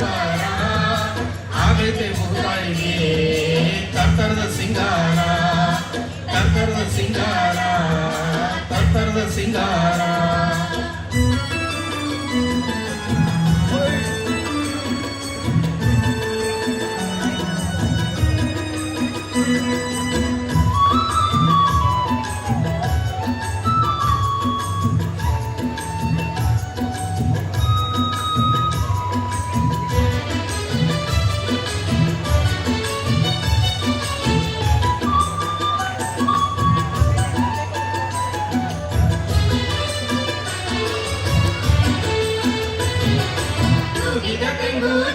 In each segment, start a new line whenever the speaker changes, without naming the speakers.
ಚಂಪಾರ ಆಗೈತೆ ಮುತ್ತಾಯಿಗೆ ತರ್ತರದ ಸಿಂಗಾರ ತರ್ತರದ ಸಿಂಗಾರ ತರ್ತರದ ಸಿಂಗಾರ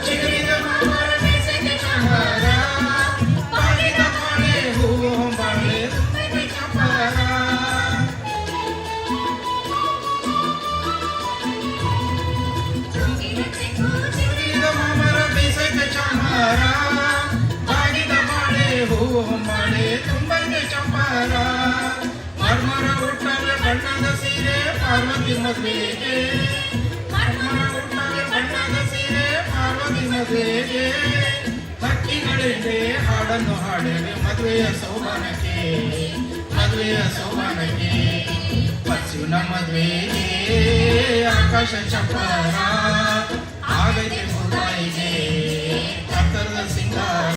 ಚಿಗುರಿದ ಮಾಮರ ಬೇಸಗೆ ಚಂಪಾರ ಬಾಗಿದ ಬಾಳೆ ಹೂವು ಬಾಳೆ ತುಂಬಿದ ಚಂಪಾರ ಚಿಗುರಿದ ಮಾಮರ ಬೇಸಗೆ ಚಂಪಾರ ಬಾಗಿದ ಬಾಳೆ ಹೂವು ಬಾಳೆ ತುಂಬಿದ ಚಂಪಾರ ಮರ್ಮರ ಹುಟ್ಟವೆ ಬಣ್ಣದ ಸೀರೆ ಪಾರ್ವತಿ ಮದುವೆಗೆ ಮರ್ಮರ ಹುಟ್ಟವೆ ಬಣ್ಣದ ಸೀರೆ ಪಾರ್ವತಿ ಮದುವೆಗೆ ಹಕ್ಕಿಗಳಿಂದೆ ಹಾಡನ್ನು ಹಾಡವೆ ಮದುವೆಯ ಸೌಮಾನಕ್ಕೆ ಮದುವೆಯ ಸೌಮಾನಕ್ಕೆ ಪರ್ಸುನ ಮದುವೆಗೆ ಆಕಾಶ ಚಂಪಾರ